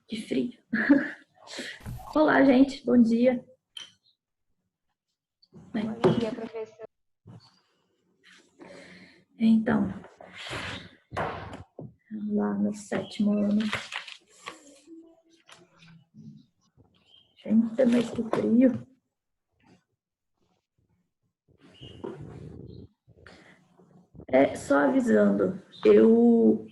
Que frio. Olá, gente. Bom dia. Bom dia, professor. Então, vamos lá no 7º ano. Gente, mas que frio. Só avisando, eu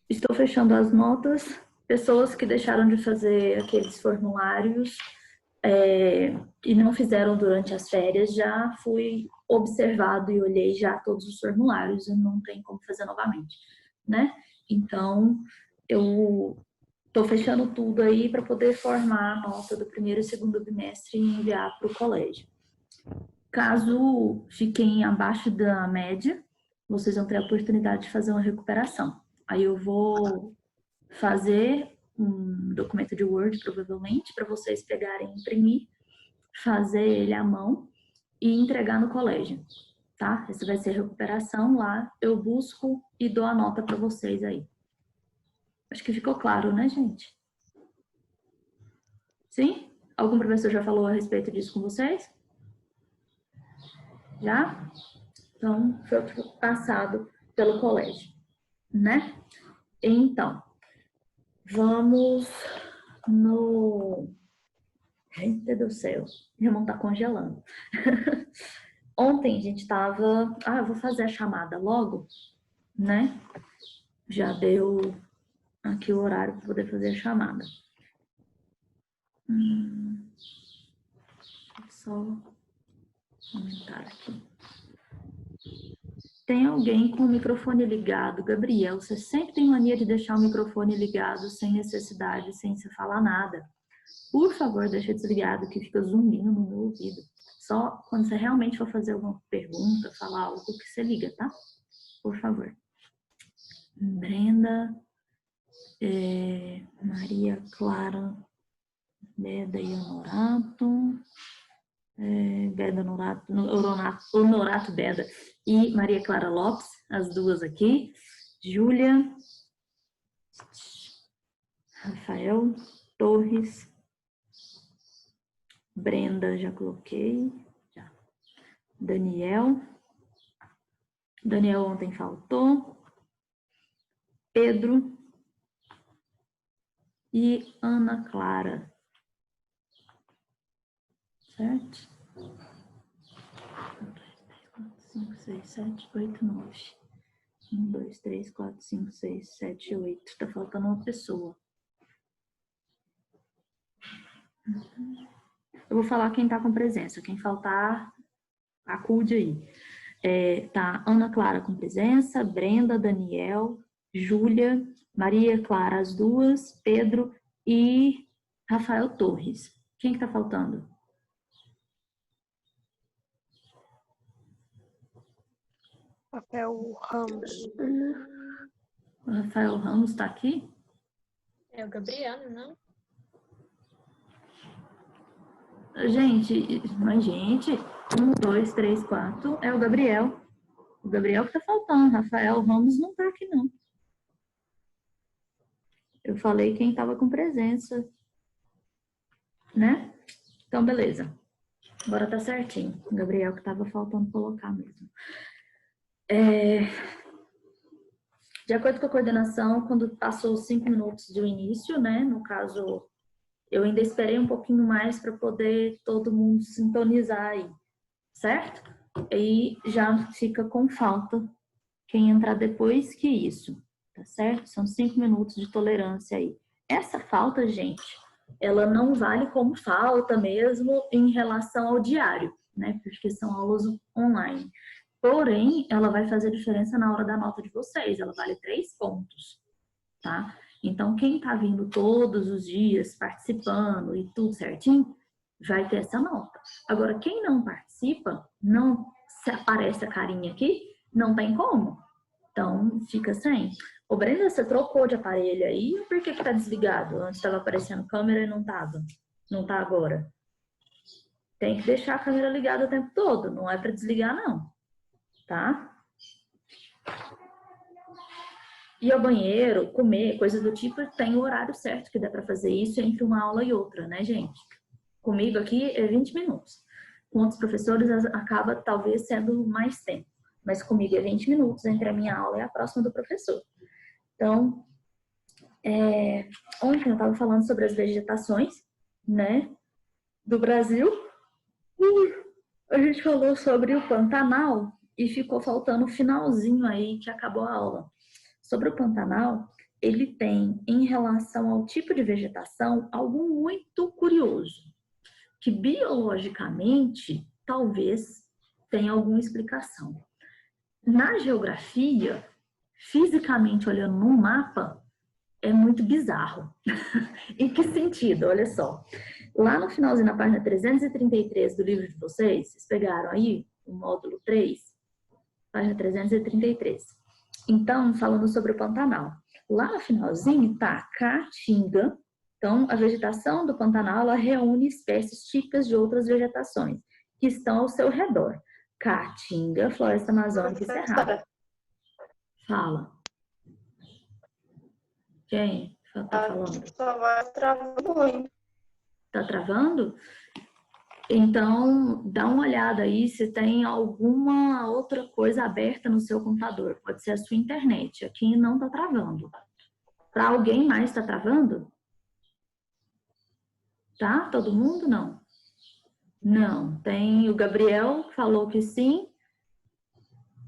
estou fechando as notas. Pessoas que deixaram de fazer aqueles formulários e não fizeram durante as férias, já fui observado e olhei já todos os formulários e não tem como fazer novamente, né? Então, eu estou fechando tudo aí para poder formar a nota do primeiro e segundo bimestre e enviar para o colégio. Caso fiquem abaixo da média, vocês vão ter a oportunidade de fazer uma recuperação. Aí eu vou fazer um documento de Word, provavelmente, para vocês pegarem e imprimir, fazer ele à mão e entregar no colégio, tá? Essa vai ser a recuperação lá, eu busco e dou a nota para vocês aí. Acho que ficou claro, né, gente? Sim? Algum professor já falou a respeito disso com vocês? Já? Então, foi passado pelo colégio, né? Então, vamos no... Gente do céu, minha mão tá congelando. Ontem a gente tava... eu vou fazer a chamada logo, né? Já deu aqui o horário para poder fazer a chamada. Só aumentar aqui. Tem alguém com o microfone ligado? Gabriel, você sempre tem mania de deixar o microfone ligado sem necessidade, sem você falar nada. Por favor, deixa desligado que fica zumbindo no meu ouvido. Só quando você realmente for fazer alguma pergunta, falar algo que você liga, tá? Por favor. Brenda, Maria Clara, Beda e Honorato. Beda Honorato Beda e Maria Clara Lopes, as duas aqui. Júlia, Rafael Torres, Brenda, já coloquei. Já. Daniel ontem faltou. Pedro e Ana Clara. Certo? 1, 2, 3, 4, 5, 6, 7, 8, 9. 1, 2, 3, 4, 5, 6, 7, 8. Tá faltando uma pessoa. Eu vou falar quem tá com presença. Quem faltar, acude aí. Tá Ana Clara com presença, Brenda, Daniel, Júlia, Maria Clara, as duas, Pedro e Rafael Torres. Quem que tá faltando? Rafael Ramos. O Rafael Ramos tá aqui? É o Gabriel, não? Gente, 1, 2, 3, 4, é o Gabriel. O Gabriel que tá faltando, Rafael Ramos não tá aqui não. Eu falei quem tava com presença, né? Então, beleza. Agora tá certinho. O Gabriel que tava faltando colocar mesmo. De acordo com a coordenação, quando passou os 5 minutos do início, né? No caso, eu ainda esperei um pouquinho mais para poder todo mundo sintonizar aí, certo? Aí já fica com falta quem entrar depois que isso, tá certo? São 5 minutos de tolerância aí. Essa falta, gente, ela não vale como falta mesmo em relação ao diário, né? Porque são aulas online. Porém, ela vai fazer diferença na hora da nota de vocês. Ela vale 3 pontos, tá? Então, quem tá vindo todos os dias, participando e tudo certinho, vai ter essa nota. Agora, quem não participa, não se aparece a carinha aqui, não tem como. Então, fica sem. Ô, Brenda, você trocou de aparelho aí? Ou por que que tá desligado? Antes estava aparecendo câmera e não tava. Não tá agora. Tem que deixar a câmera ligada o tempo todo. Não é para desligar, não. Tá? Ir ao banheiro, comer, coisa do tipo, tem o horário certo que dá para fazer isso entre uma aula e outra, né, gente? Comigo aqui é 20 minutos. Com outros professores acaba talvez sendo mais tempo. Mas comigo é 20 minutos entre a minha aula e a próxima do professor. Então, ontem eu estava falando sobre as vegetações, né, do Brasil. A gente falou sobre o Pantanal e ficou faltando o finalzinho aí que acabou a aula. Sobre o Pantanal, ele tem, em relação ao tipo de vegetação, algo muito curioso, que biologicamente talvez tenha alguma explicação. Na geografia, fisicamente olhando no mapa, é muito bizarro. Em que sentido? Olha só. Lá no finalzinho, na página 333 do livro de vocês pegaram aí o módulo 3, página 333. Então, falando sobre o Pantanal. Lá no finalzinho está a Caatinga. Então, a vegetação do Pantanal, ela reúne espécies típicas de outras vegetações que estão ao seu redor. Caatinga, Floresta Amazônica e Cerrado. Fala. Quem tá falando? Só vai travando muito. Tá travando? Então, dá uma olhada aí se tem alguma outra coisa aberta no seu computador. Pode ser a sua internet. Aqui não tá travando. Para alguém mais tá travando? Tá? Todo mundo? Não. Não. Tem o Gabriel que falou que sim.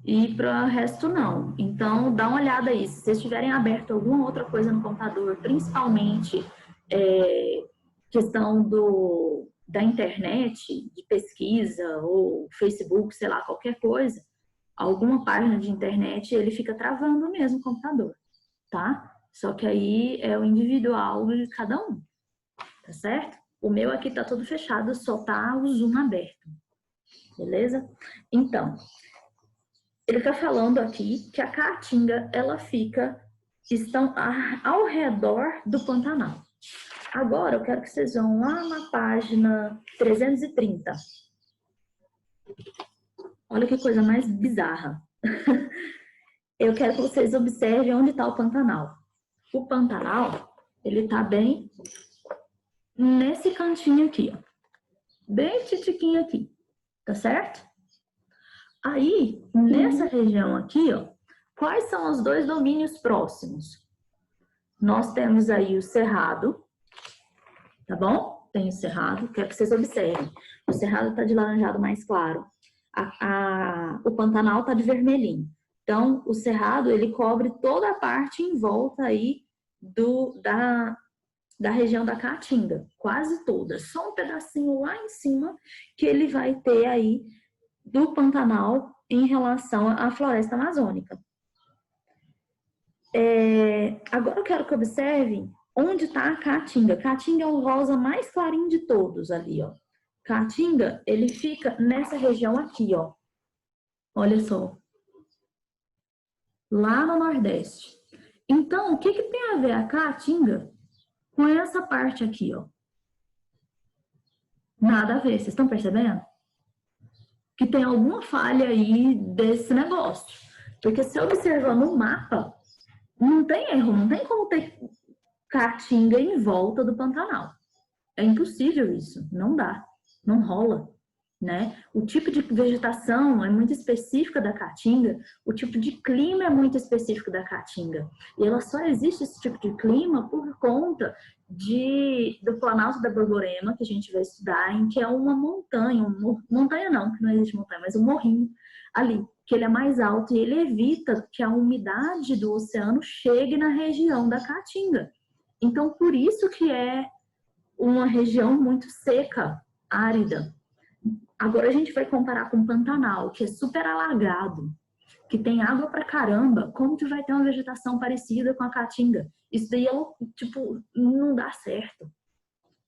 E para o resto não. Então, dá uma olhada aí. Se vocês tiverem aberto alguma outra coisa no computador, principalmente questão da internet, de pesquisa, ou Facebook, sei lá, qualquer coisa, alguma página de internet, ele fica travando mesmo o computador, tá? Só que aí é o individual de cada um, tá certo? O meu aqui tá todo fechado, só tá o Zoom aberto, beleza? Então, ele tá falando aqui que a Caatinga, ela estão ao redor do Pantanal. Agora, eu quero que vocês vão lá na página 330. Olha que coisa mais bizarra. Eu quero que vocês observem onde está o Pantanal. O Pantanal, ele está bem nesse cantinho aqui, ó. Bem titiquinho aqui, tá certo? Aí, nessa região aqui, ó, quais são os dois domínios próximos? Nós temos aí o Cerrado, tá bom? Tem o Cerrado, quero que vocês observem. O Cerrado tá de laranjado mais claro. O Pantanal tá de vermelhinho. Então, o Cerrado, ele cobre toda a parte em volta aí da região da Caatinga. Quase toda. Só um pedacinho lá em cima que ele vai ter aí do Pantanal em relação à floresta amazônica. Agora eu quero que observem onde está a Caatinga. Caatinga é o rosa mais clarinho de todos ali, ó. Caatinga, ele fica nessa região aqui, ó. Olha só. Lá no Nordeste. Então, o que tem a ver a Caatinga com essa parte aqui, ó? Nada a ver, vocês estão percebendo? Que tem alguma falha aí desse negócio. Porque se observar no mapa, não tem erro, não tem como ter Caatinga em volta do Pantanal. É impossível isso, não dá, não rola, né? O tipo de vegetação é muito específica da Caatinga, o tipo de clima é muito específico da Caatinga. E ela só existe esse tipo de clima por conta do Planalto da Borborema, que a gente vai estudar, em que é uma montanha, montanha não, que não existe montanha, mas um morrinho ali, que ele é mais alto e ele evita que a umidade do oceano chegue na região da Caatinga. Então, por isso que é uma região muito seca, árida. Agora a gente vai comparar com o Pantanal, que é super alagado, que tem água pra caramba. Como que vai ter uma vegetação parecida com a Caatinga? Isso daí, tipo, não dá certo.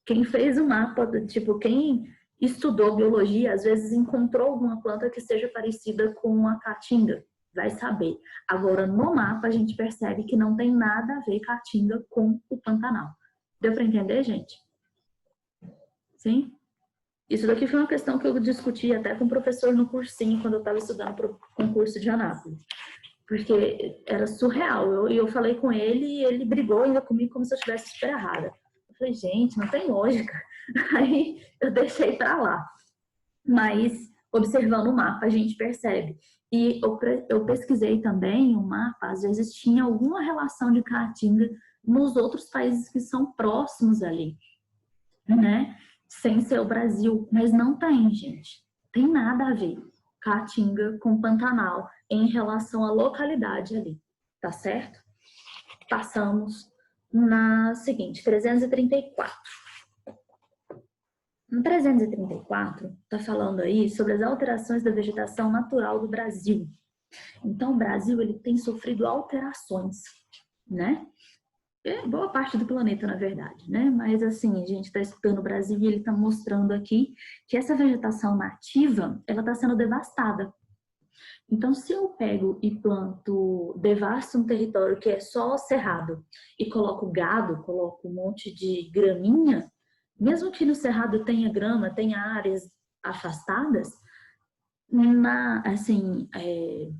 Quem fez o mapa, tipo, quem estudou biologia, às vezes encontrou alguma planta que seja parecida com a Caatinga. vai saber. Agora, no mapa, a gente percebe que não tem nada a ver Caatinga com o Pantanal. Deu para entender, gente? Sim? Isso daqui foi uma questão que eu discuti até com o professor no cursinho, quando eu estava estudando para o concurso de Anápolis. Porque era surreal. Eu falei com ele e ele brigou ainda comigo como se eu estivesse super errada. Eu falei, gente, não tem lógica. Aí eu deixei para lá. Mas, observando o mapa, a gente percebe. E eu pesquisei também o mapa, às vezes tinha alguma relação de Caatinga nos outros países que são próximos ali, né? Sem ser o Brasil. Mas não tem, gente. Tem nada a ver Caatinga com Pantanal em relação à localidade ali, tá certo? Passamos na seguinte, 334. No 334, está falando aí sobre as alterações da vegetação natural do Brasil. Então, o Brasil ele tem sofrido alterações, né? É boa parte do planeta, na verdade, né? Mas, assim, a gente está estudando o Brasil e ele está mostrando aqui que essa vegetação nativa, ela está sendo devastada. Então, se eu pego e planto, devasto um território que é só cerrado e coloco gado, coloco um monte de graminha, mesmo que no cerrado tenha grama, tenha áreas afastadas,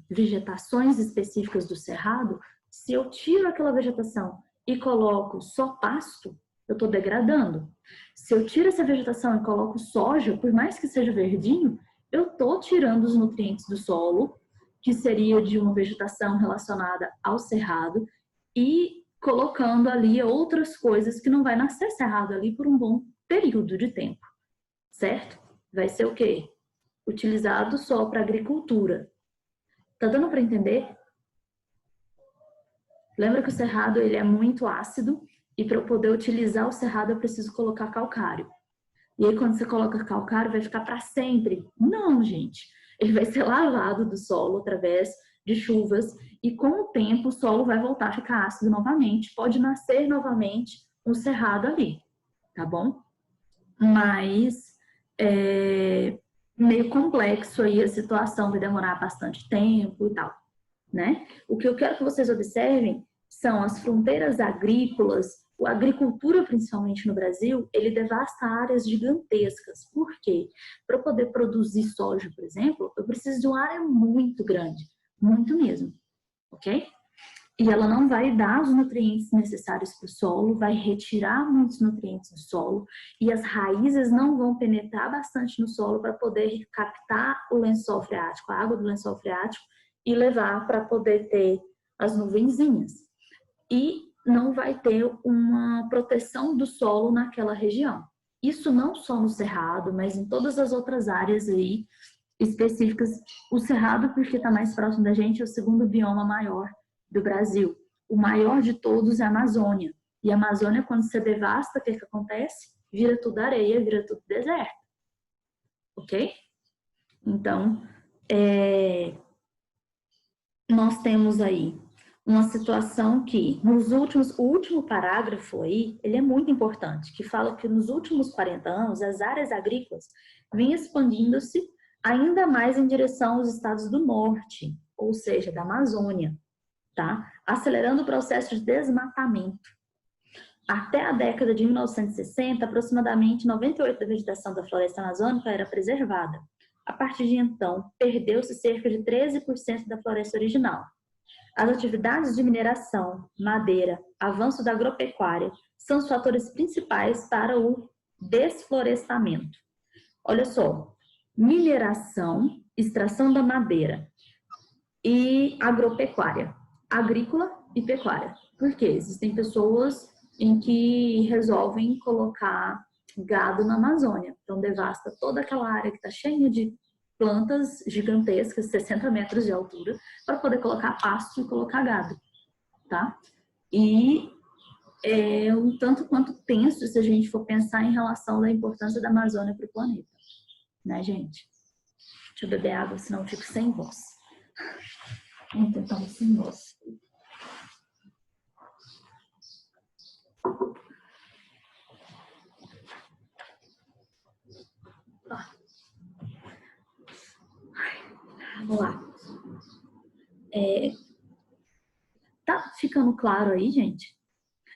vegetações específicas do cerrado, se eu tiro aquela vegetação e coloco só pasto, eu estou degradando. Se eu tiro essa vegetação e coloco soja, por mais que seja verdinho, eu estou tirando os nutrientes do solo, que seria de uma vegetação relacionada ao cerrado, e colocando ali outras coisas que não vai nascer cerrado ali por um bom período de tempo, certo? Vai ser o quê? Utilizado só para agricultura. Tá dando para entender? Lembra que o cerrado ele é muito ácido e para eu poder utilizar o cerrado eu preciso colocar calcário. E aí quando você coloca calcário vai ficar para sempre? Não, gente. Ele vai ser lavado do solo através de chuvas e com o tempo o solo vai voltar a ficar ácido novamente. Pode nascer novamente um cerrado ali, tá bom? Mas é meio complexo aí a situação, vai demorar bastante tempo e tal, né? O que eu quero que vocês observem são as fronteiras agrícolas, a agricultura principalmente no Brasil, ele devasta áreas gigantescas. Por quê? Para eu poder produzir soja, por exemplo, eu preciso de uma área muito grande, muito mesmo, ok? E ela não vai dar os nutrientes necessários para o solo, vai retirar muitos nutrientes do solo e as raízes não vão penetrar bastante no solo para poder captar o lençol freático, a água do lençol freático e levar para poder ter as nuvenzinhas. E não vai ter uma proteção do solo naquela região. Isso não só no Cerrado, mas em todas as outras áreas aí específicas. O Cerrado, porque está mais próximo da gente, é o segundo bioma maior do Brasil. O maior de todos é a Amazônia. E a Amazônia, quando você devasta, o que acontece? Vira tudo areia, vira tudo deserto. Ok? Então, nós temos aí uma situação que, o último parágrafo aí, ele é muito importante, que fala que nos últimos 40 anos, as áreas agrícolas vêm expandindo-se ainda mais em direção aos estados do norte, ou seja, da Amazônia, tá? Acelerando o processo de desmatamento. Até a década de 1960, aproximadamente 98% da vegetação da floresta amazônica era preservada. A partir de então, perdeu-se cerca de 13% da floresta original. As atividades de mineração, madeira, avanço da agropecuária são os fatores principais para o desflorestamento. Olha só, mineração, extração da madeira e agropecuária, agrícola e pecuária. Por quê? Existem pessoas em que resolvem colocar gado na Amazônia, então devasta toda aquela área que está cheia de plantas gigantescas, 60 metros de altura, para poder colocar pasto e colocar gado, tá? E é um tanto quanto tenso se a gente for pensar em relação à importância da Amazônia para o planeta, né, gente? Deixa eu beber água, senão eu fico sem voz. Vamos tentar sem voz. Vamos lá. Tá ficando claro aí, gente?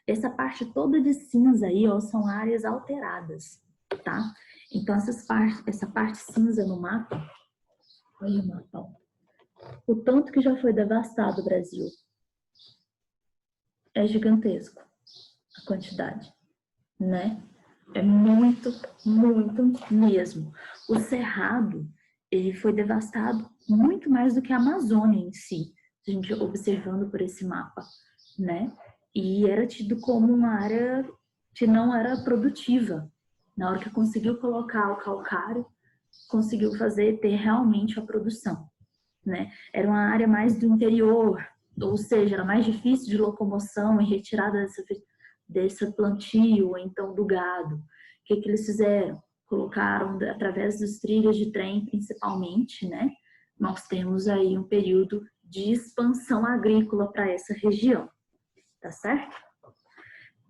Essa parte toda de cinza aí, ó, são áreas alteradas, tá? Então, essa parte cinza no mapa, olha o mapa, ó. O tanto que já foi devastado o Brasil. É gigantesco a quantidade, né? É muito, muito mesmo. O Cerrado, ele foi devastado muito mais do que a Amazônia em si, a gente observando por esse mapa, né? E era tido como uma área que não era produtiva. Na hora que conseguiu colocar o calcário, conseguiu ter realmente a produção, né? Era uma área mais do interior, ou seja, era mais difícil de locomoção e retirada desse plantio, ou então do gado. O que eles fizeram? Colocaram, através dos trilhos de trem, principalmente, né? Nós temos aí um período de expansão agrícola para essa região, tá certo?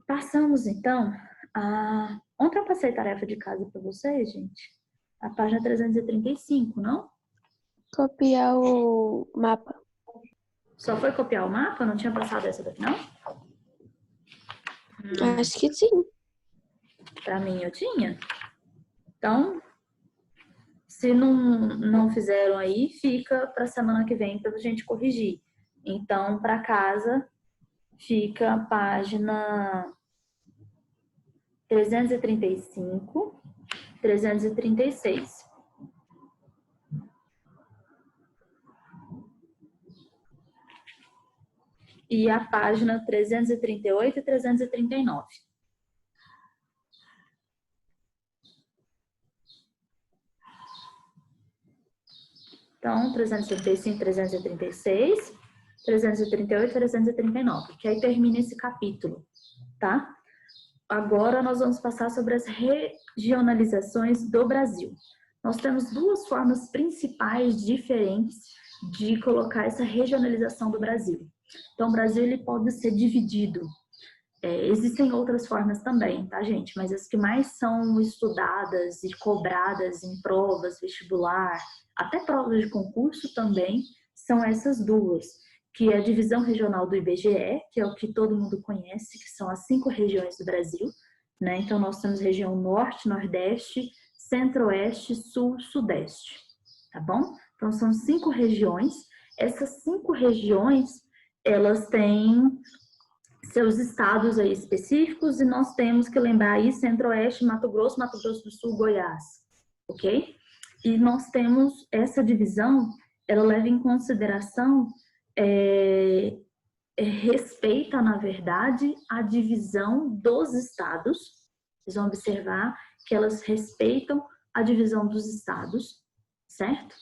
Passamos, então, a... Ontem eu passei tarefa de casa para vocês, gente. A página 335, não? Copiar o mapa. Só foi copiar o mapa? Não tinha passado essa daqui, não? Acho que sim. Para mim, eu tinha. Então, se não fizeram aí, fica para semana que vem para a gente corrigir. Então, para casa, fica a página 335, 336. E a página 338 e 339. Então, 335, 336, 338, 339, que aí termina esse capítulo, tá? Agora nós vamos passar sobre as regionalizações do Brasil. Nós temos duas formas principais diferentes de colocar essa regionalização do Brasil. Então, o Brasil ele pode ser dividido. Existem outras formas também, tá, gente? Mas as que mais são estudadas e cobradas em provas, vestibular, até provas de concurso também, são essas duas, que é a divisão regional do IBGE, que é o que todo mundo conhece, que são as 5 regiões do Brasil, né? Então, nós temos região Norte, Nordeste, Centro-Oeste, Sul, Sudeste, tá bom? Então, são 5 regiões. Essas 5 regiões, elas têm seus estados aí específicos e nós temos que lembrar aí Centro-Oeste, Mato Grosso do Sul, Goiás, ok? E nós temos essa divisão, ela leva em consideração, respeita, na verdade, a divisão dos estados. Vocês vão observar que elas respeitam a divisão dos estados, certo?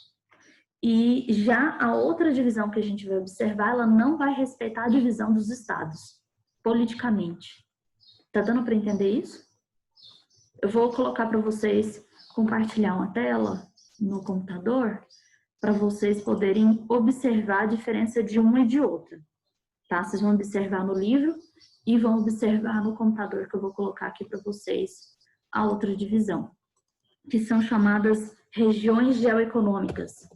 E já a outra divisão que a gente vai observar, ela não vai respeitar a divisão dos estados, politicamente. Tá dando para entender isso? Eu vou colocar para vocês compartilhar uma tela no computador para vocês poderem observar a diferença de uma e de outra. Tá? Vocês vão observar no livro e vão observar no computador que eu vou colocar aqui para vocês a outra divisão, que são chamadas regiões geoeconômicas.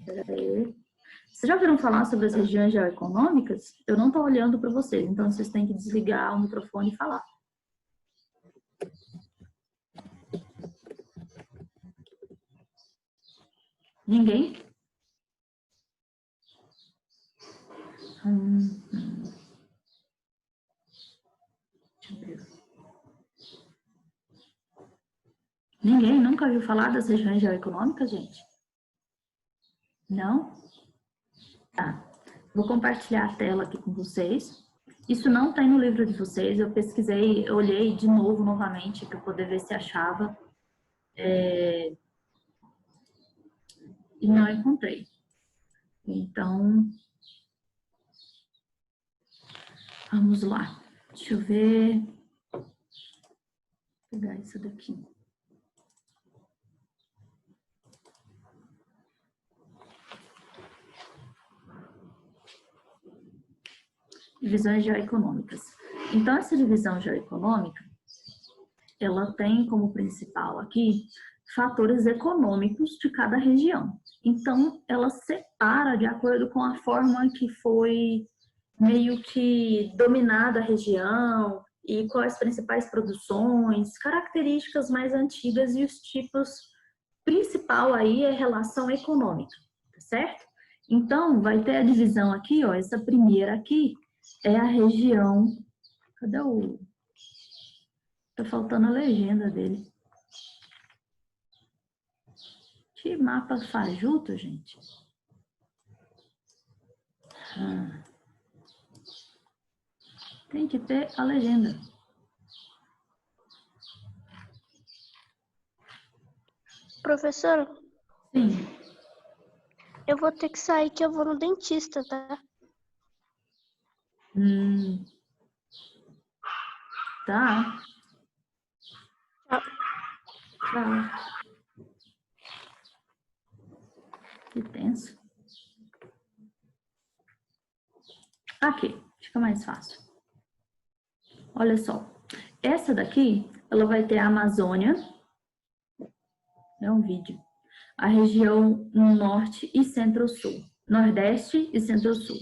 Vocês já ouviram falar sobre as regiões geoeconômicas? Eu não estou olhando para vocês, então vocês têm que desligar o microfone e falar. Ninguém? Deixa eu ver. Ninguém nunca ouviu falar das regiões geoeconômicas, gente? Não? Tá. Vou compartilhar a tela aqui com vocês. Isso não tem no livro de vocês. Eu pesquisei, eu olhei de novo, novamente, para poder ver se achava. E não encontrei. Então, vamos lá. Deixa eu ver. Vou pegar isso daqui. Divisões geoeconômicas. Então, essa divisão geoeconômica, ela tem como principal aqui fatores econômicos de cada região. Então, ela separa de acordo com a forma que foi meio que dominada a região e quais as principais produções, características mais antigas e os tipos principal aí é relação econômica, tá certo? Então, vai ter a divisão aqui, ó, essa primeira aqui é a região... Cadê o... Tá faltando a legenda dele. Que mapa fajuto, gente. Tem que ter a legenda. Professor, Sim. eu vou ter que sair que eu vou no dentista, tá? Tá. Tchau. Tchau. Que tenso. Aqui, fica mais fácil. Olha só. Essa daqui, ela vai ter a Amazônia. É um vídeo. A região norte e centro-sul. Nordeste e centro-sul.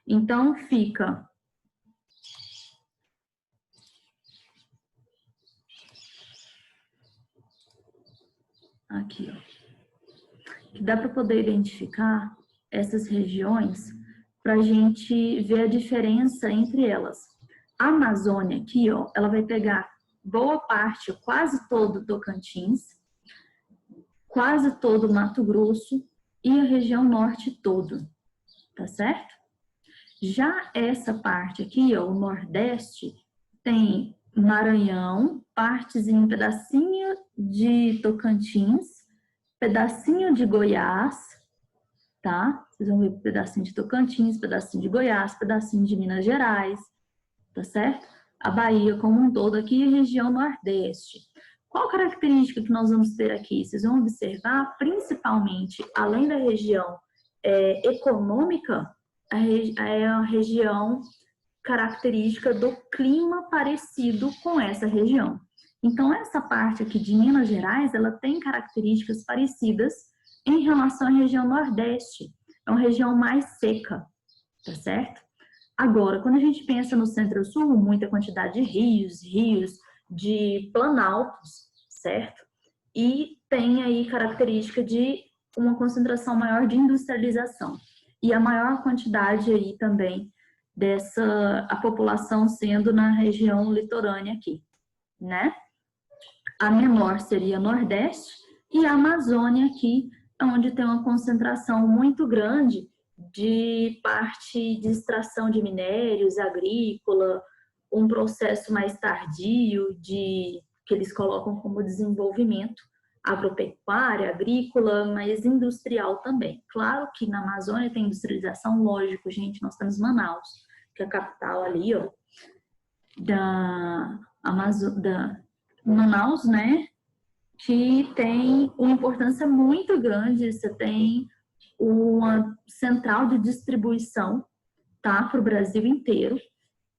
Então, fica... Aqui, ó. Que dá para poder identificar essas regiões para a gente ver a diferença entre elas. A Amazônia aqui, ó, ela vai pegar boa parte, quase todo Tocantins, quase todo Mato Grosso e a região norte todo, tá certo? Já essa parte aqui, ó, o Nordeste, tem Maranhão, partes em pedacinho de Tocantins, pedacinho de Goiás, tá? Vocês vão ver pedacinho de Tocantins, pedacinho de Goiás, pedacinho de Minas Gerais, tá certo? A Bahia como um todo aqui e a região Nordeste. Qual característica que nós vamos ter aqui? Vocês vão observar, principalmente, além da região econômica, é a região característica do clima parecido com essa região. Então, essa parte aqui de Minas Gerais, ela tem características parecidas em relação à região Nordeste. É uma região mais seca, tá certo? Agora, quando a gente pensa no Centro-Sul, muita quantidade de rios de planaltos, certo? E tem aí característica de uma concentração maior de industrialização. E a maior quantidade aí também a população sendo na região litorânea aqui, né? A menor seria Nordeste e a Amazônia aqui, onde tem uma concentração muito grande de parte de extração de minérios, agrícola, um processo mais tardio que eles colocam como desenvolvimento agropecuária, agrícola, mas industrial também. Claro que na Amazônia tem industrialização, lógico, gente, nós temos Manaus, que é a capital ali, ó, da Manaus, né, que tem uma importância muito grande. Você tem uma central de distribuição, tá, para o Brasil inteiro,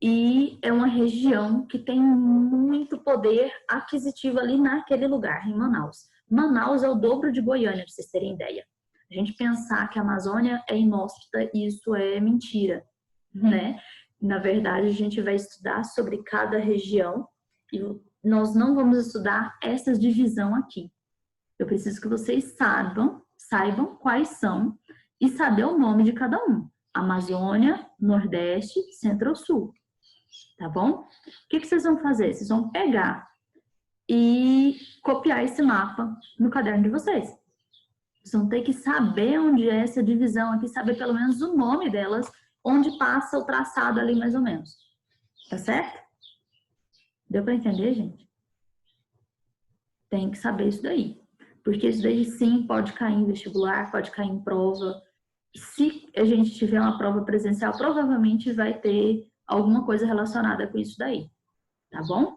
e é uma região que tem muito poder aquisitivo ali naquele lugar, em Manaus. Manaus é o dobro de Goiânia, para vocês terem ideia. A gente pensar que a Amazônia é inóspita, isso é mentira, né? Na verdade, a gente vai estudar sobre cada região e nós não vamos estudar essa divisão aqui. Eu preciso que vocês saibam quais são e saber o nome de cada um. Amazônia, Nordeste, Centro-Sul. Tá bom? O que vocês vão fazer? Vocês vão pegar e copiar esse mapa no caderno de vocês. Vocês vão ter que saber onde é essa divisão aqui, saber pelo menos o nome delas, onde passa o traçado ali mais ou menos. Tá certo? Deu para entender, gente? Tem que saber isso daí. Porque isso daí sim pode cair em vestibular, pode cair em prova. Se a gente tiver uma prova presencial, provavelmente vai ter alguma coisa relacionada com isso daí. Tá bom?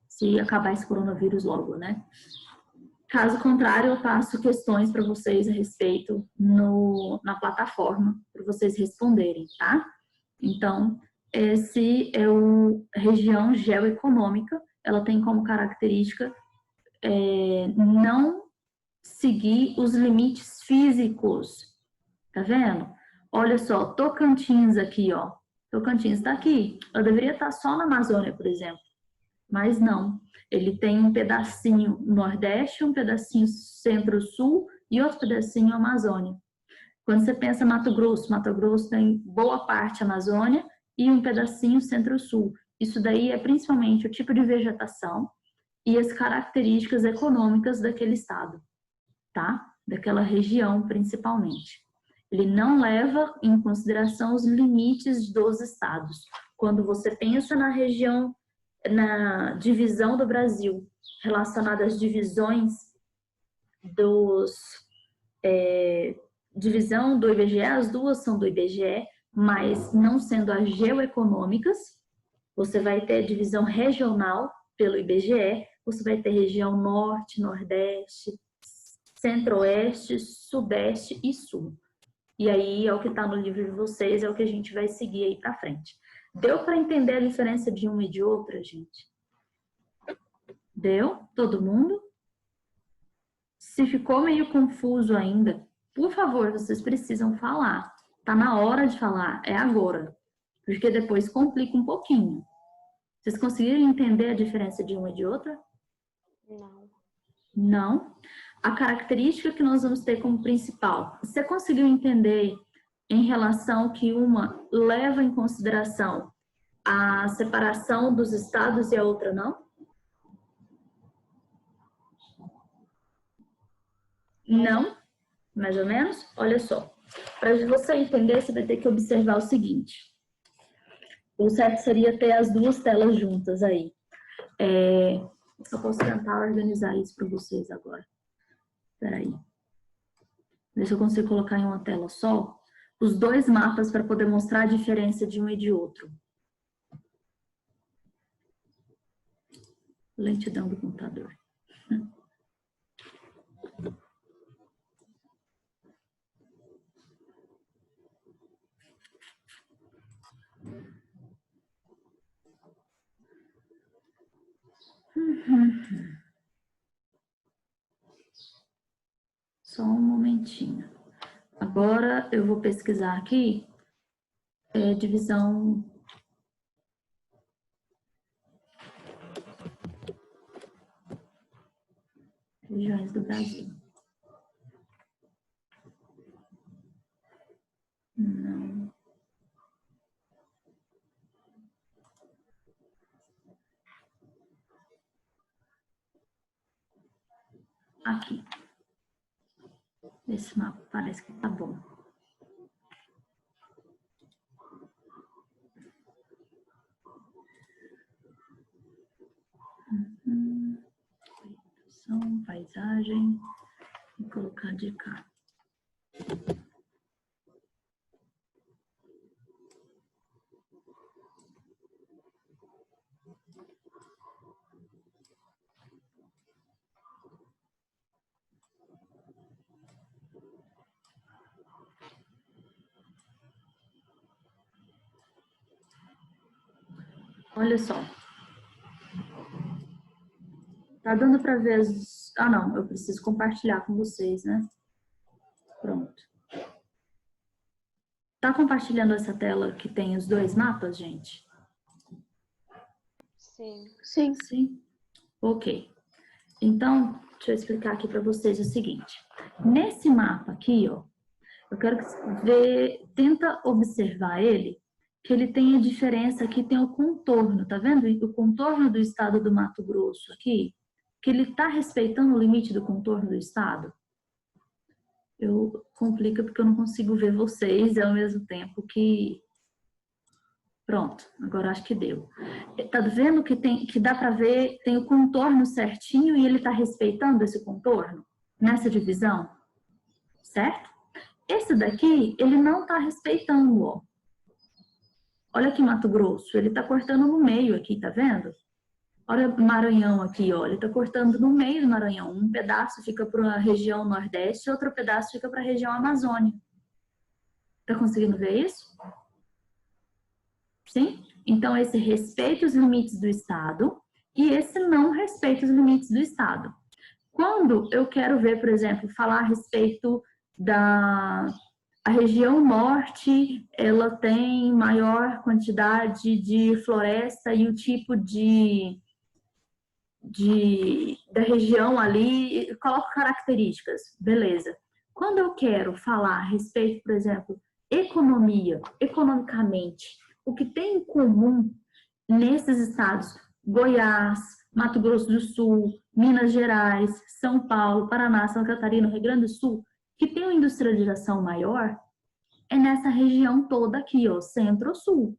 Se acabar esse coronavírus logo, né? Caso contrário, eu passo questões para vocês a respeito na plataforma, para vocês responderem, tá? Então, esse é a região geoeconômica. Ela tem como característica não seguir os limites físicos. Tá vendo? Olha só, Tocantins aqui, ó. Tocantins tá aqui. Eu deveria estar só na Amazônia, por exemplo. Mas não. Ele tem um pedacinho Nordeste, um pedacinho Centro-Sul e outro pedacinho Amazônia. Quando você pensa Mato Grosso tem boa parte Amazônia e um pedacinho Centro-Sul. Isso daí é principalmente o tipo de vegetação e as características econômicas daquele estado, tá? Daquela região, principalmente. Ele não leva em consideração os limites dos estados. Quando você pensa na região, na divisão do Brasil, relacionada às divisões divisão do IBGE, as duas são do IBGE, mas não sendo as geoeconômicas, você vai ter divisão regional pelo IBGE, você vai ter região norte, nordeste, centro-oeste, sudeste e sul. E aí é o que está no livro de vocês, é o que a gente vai seguir aí para frente. Deu para entender a diferença de uma e de outra, gente? Deu? Todo mundo? Se ficou meio confuso ainda, por favor, vocês precisam falar. Tá na hora de falar, é agora. Porque depois complica um pouquinho. Vocês conseguiram entender a diferença de uma e de outra? Não. Não? A característica que nós vamos ter como principal, você conseguiu entender em relação que uma leva em consideração a separação dos estados e a outra não? Não? Mais ou menos? Olha só. Para você entender, você vai ter que observar o seguinte. O certo seria ter as duas telas juntas aí. Eu posso tentar organizar isso para vocês agora. Espera aí. Ver se eu consigo colocar em uma tela só os dois mapas para poder mostrar a diferença de um e de outro. Lentidão do computador. Só um momentinho. Agora eu vou pesquisar aqui divisão regiões do Brasil. Não. Aqui. Esse mapa parece que tá bom. Paisagem. Vou colocar de cá. Olha só. Tá dando para ver as... Ah, não. Eu preciso compartilhar com vocês, né? Pronto. Tá compartilhando essa tela que tem os dois mapas, gente? Sim. Sim. Sim. Ok. Então, deixa eu explicar aqui para vocês o seguinte. Nesse mapa aqui, ó, eu quero que você tenta observar ele, que ele tem a diferença aqui, tem o contorno, tá vendo? O contorno do estado do Mato Grosso aqui, que ele tá respeitando o limite do contorno do estado. Complica porque eu não consigo ver vocês ao mesmo tempo que... Pronto, agora acho que deu. Tá vendo que dá para ver, tem o contorno certinho e ele tá respeitando esse contorno nessa divisão, certo? Esse daqui, ele não tá respeitando, ó. Olha aqui Mato Grosso, ele tá cortando no meio aqui, tá vendo? Olha o Maranhão aqui, ó, ele tá cortando no meio do Maranhão. Um pedaço fica para a região Nordeste, outro pedaço fica para a região Amazônia. Tá conseguindo ver isso? Sim? Então, esse respeita os limites do Estado e esse não respeita os limites do Estado. Quando eu quero ver, por exemplo, falar a respeito da a região norte, ela tem maior quantidade de floresta e o tipo da região ali, coloco características, beleza. Quando eu quero falar a respeito, por exemplo, economia, economicamente, o que tem em comum nesses estados, Goiás, Mato Grosso do Sul, Minas Gerais, São Paulo, Paraná, Santa Catarina, Rio Grande do Sul, que tem uma industrialização maior, é nessa região toda aqui, ó, centro-sul.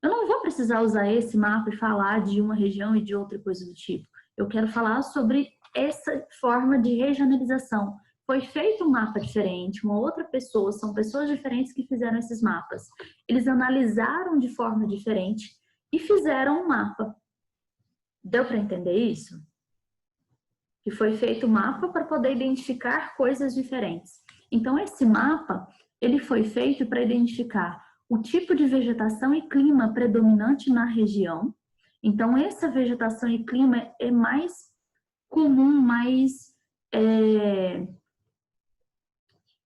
Eu não vou precisar usar esse mapa e falar de uma região e de outra coisa do tipo. Eu quero falar sobre essa forma de regionalização. Foi feito um mapa diferente, uma outra pessoa, são pessoas diferentes que fizeram esses mapas. Eles analisaram de forma diferente e fizeram um mapa. Deu para entender isso? Que foi feito um mapa para poder identificar coisas diferentes. Então, esse mapa, ele foi feito para identificar o tipo de vegetação e clima predominante na região. Então, essa vegetação e clima é mais comum,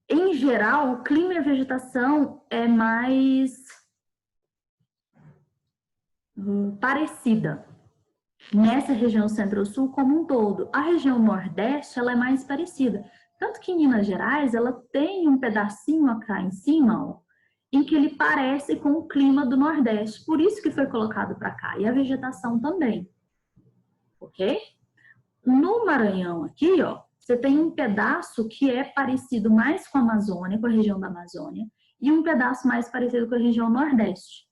em geral, o clima e a vegetação é mais parecida nessa região centro-sul como um todo. A região nordeste, ela é mais parecida. Tanto que em Minas Gerais, ela tem um pedacinho acá em cima, ó, em que ele parece com o clima do Nordeste. Por isso que foi colocado para cá. E a vegetação também. Ok? No Maranhão aqui, ó, você tem um pedaço que é parecido mais com a Amazônia, com a região da Amazônia, e um pedaço mais parecido com a região Nordeste.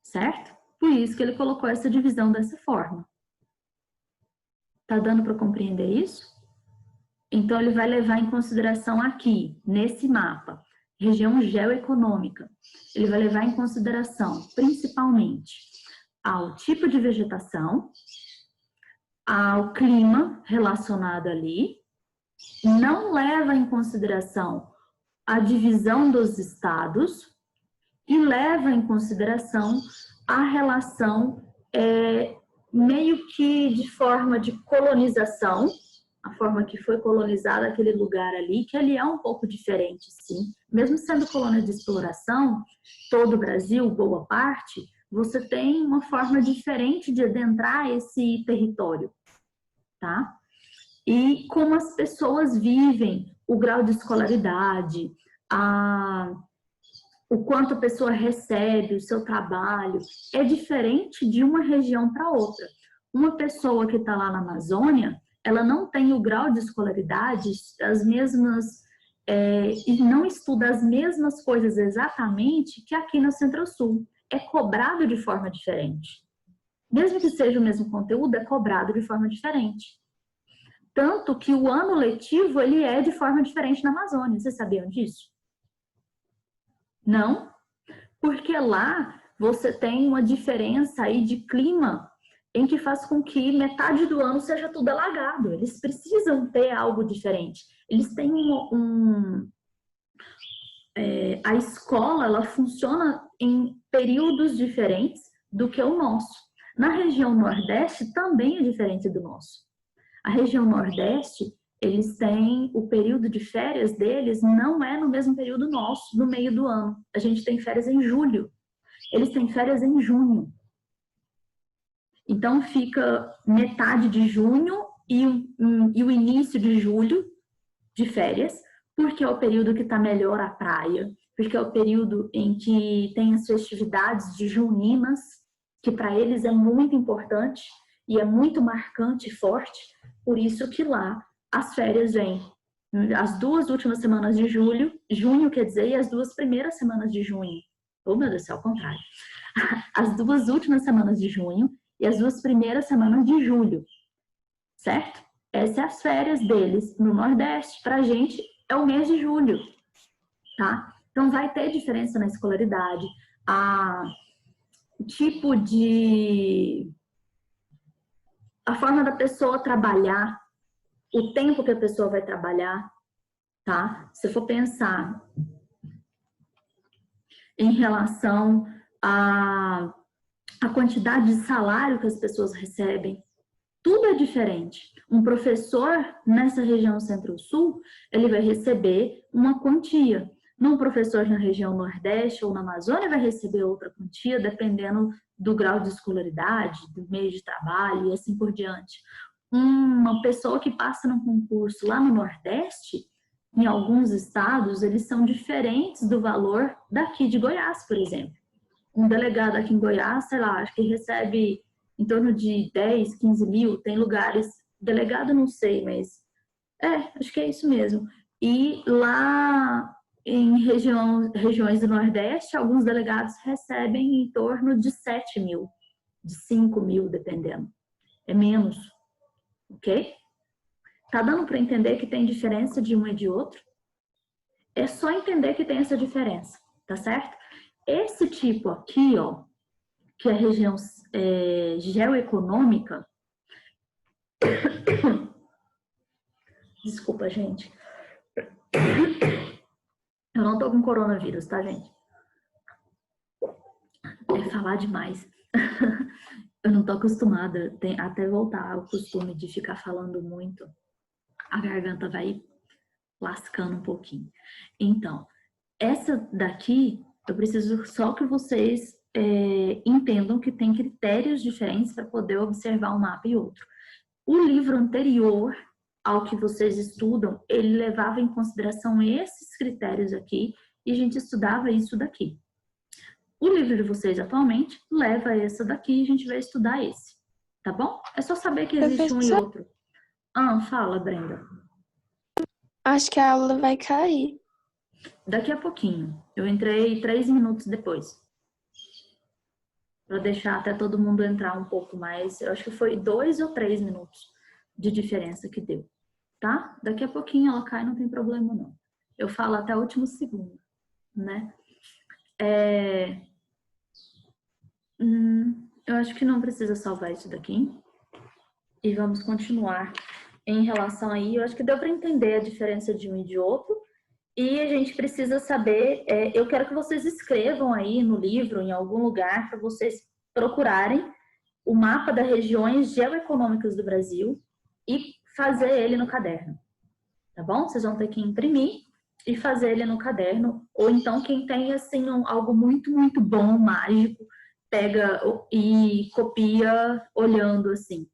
Certo? Por isso que ele colocou essa divisão dessa forma. Tá dando para compreender isso? Então, ele vai levar em consideração aqui, nesse mapa, região geoeconômica. Ele vai levar em consideração, principalmente, ao tipo de vegetação, ao clima relacionado ali, não leva em consideração a divisão dos estados e leva em consideração a relação meio que de forma de colonização, a forma que foi colonizado aquele lugar ali, que ali é um pouco diferente, sim. Mesmo sendo colônia de exploração, todo o Brasil, boa parte, você tem uma forma diferente de adentrar esse território, tá? E como as pessoas vivem, o grau de escolaridade, o quanto a pessoa recebe, o seu trabalho, é diferente de uma região para outra. Uma pessoa que está lá na Amazônia, ela não tem o grau de escolaridade, as mesmas, e não estuda as mesmas coisas exatamente que aqui no Centro-Sul. É cobrado de forma diferente. Mesmo que seja o mesmo conteúdo, é cobrado de forma diferente. Tanto que o ano letivo, ele é de forma diferente na Amazônia. Vocês sabiam disso? Não? Porque lá você tem uma diferença aí de clima em que faz com que metade do ano seja tudo alagado. Eles precisam ter algo diferente. Eles têm a escola, ela funciona em períodos diferentes do que o nosso. Na região Nordeste também é diferente do nosso. A região Nordeste, eles têm o período de férias deles, não é no mesmo período nosso, no meio do ano. A gente tem férias em julho. Eles têm férias em junho. Então, fica metade de junho e o início de julho de férias, porque é o período que está melhor a praia, porque é o período em que tem as festividades de juninas, que para eles é muito importante e é muito marcante e forte, por isso que lá as férias vêm as 2 últimas semanas de junho quer dizer, e as 2 primeiras semanas de junho. Oh, meu Deus do céu, ao contrário. As 2 últimas semanas de junho e as 2 primeiras semanas de julho, certo? Essas são as férias deles no Nordeste. Pra gente é o mês de julho, tá? Então vai ter diferença na escolaridade, tipo de... a forma da pessoa trabalhar, o tempo que a pessoa vai trabalhar, tá? Se for pensar em relação à quantidade de salário que as pessoas recebem, Tudo é diferente. Um professor nessa região Centro-Sul, ele vai receber uma quantia. Um professor na região Nordeste ou na Amazônia vai receber outra quantia, dependendo do grau de escolaridade, do meio de trabalho e assim por diante. Uma pessoa que passa num concurso lá no Nordeste, em alguns estados, eles são diferentes do valor daqui de Goiás, por exemplo. Um delegado aqui em Goiás, sei lá, acho que recebe em torno de 10, 15 mil, tem lugares, delegado não sei, mas acho que é isso mesmo. E lá em regiões do Nordeste, alguns delegados recebem em torno de 7 mil, de 5 mil, dependendo. É menos, ok? Tá dando para entender que tem diferença de um e de outro? É só entender que tem essa diferença, tá certo? Esse tipo aqui, ó, que é a região geoeconômica. Desculpa, gente. Eu não tô com coronavírus, tá, gente? É falar demais. Eu não tô acostumada, até voltar ao costume de ficar falando muito, a garganta vai lascando um pouquinho. Então, essa daqui, eu preciso só que vocês entendam que tem critérios diferentes para poder observar um mapa e outro. O livro anterior ao que vocês estudam, ele levava em consideração esses critérios aqui e a gente estudava isso daqui. O livro de vocês atualmente leva esse daqui e a gente vai estudar esse, tá bom? É só saber que existe um e outro. Fala, Brenda. Acho que a aula vai cair. Daqui a pouquinho. Eu entrei 3 minutos depois. Para deixar até todo mundo entrar um pouco mais. Eu acho que foi 2 ou 3 minutos de diferença que deu, tá? Daqui a pouquinho ela cai, não tem problema não. Eu falo até o último segundo, né? Eu acho que não precisa salvar isso daqui. E vamos continuar em relação aí. Eu acho que deu para entender a diferença de um e de outro. E a gente precisa saber, eu quero que vocês escrevam aí no livro, em algum lugar, para vocês procurarem o mapa das regiões geoeconômicas do Brasil e fazer ele no caderno, tá bom? Vocês vão ter que imprimir e fazer ele no caderno, ou então quem tem, assim, algo muito, muito bom, mágico, pega e copia olhando, assim,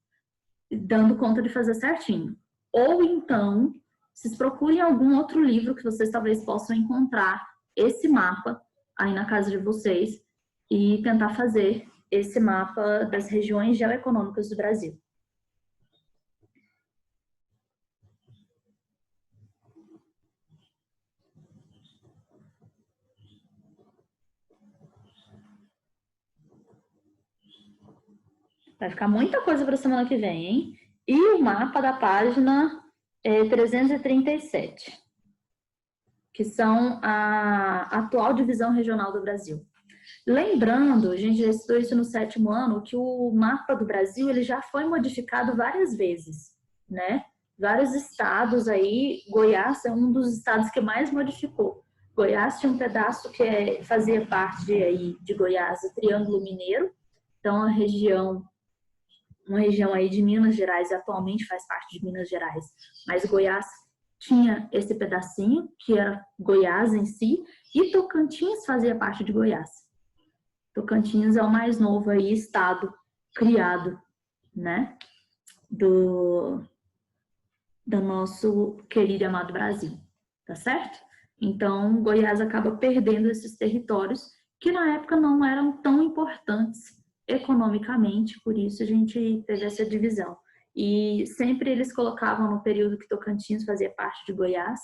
dando conta de fazer certinho. Ou então, vocês procurem algum outro livro que vocês talvez possam encontrar esse mapa aí na casa de vocês e tentar fazer esse mapa das regiões geoeconômicas do Brasil. Vai ficar muita coisa para a semana que vem, hein? E o mapa da página 337, que são a atual divisão regional do Brasil. Lembrando, a gente já estudou isso no 7º ano, que o mapa do Brasil ele já foi modificado várias vezes, né? Vários estados aí, Goiás é um dos estados que mais modificou. Goiás tinha um pedaço que fazia parte aí de Goiás, o Triângulo Mineiro, então uma região aí de Minas Gerais, atualmente faz parte de Minas Gerais, mas Goiás tinha esse pedacinho, que era Goiás em si, e Tocantins fazia parte de Goiás. Tocantins é o mais novo aí estado criado, né, do nosso querido e amado Brasil, tá certo? Então, Goiás acaba perdendo esses territórios que na época não eram tão importantes economicamente, por isso a gente teve essa divisão. E sempre eles colocavam no período que Tocantins fazia parte de Goiás,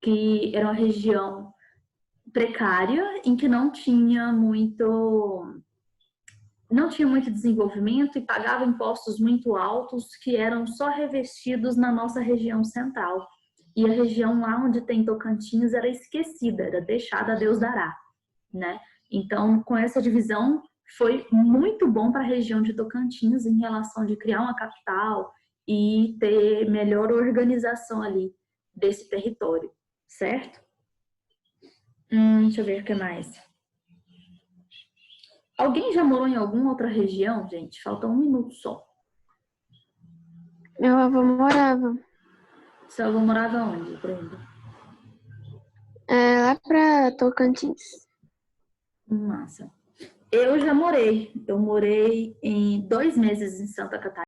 que era uma região precária, em que não tinha muito desenvolvimento e pagava impostos muito altos que eram só revestidos na nossa região central. E a região lá onde tem Tocantins era esquecida, era deixada a Deus dará, né? Então, com essa divisão, foi muito bom para a região de Tocantins em relação de criar uma capital e ter melhor organização ali desse território, certo? Deixa eu ver o que mais. Alguém já morou em alguma outra região, gente? Falta 1 minuto só. Meu avô morava Seu avô morava onde, Brenda? lá pra Tocantins. Massa. Eu já morei. Eu morei em 2 meses em Santa Catarina.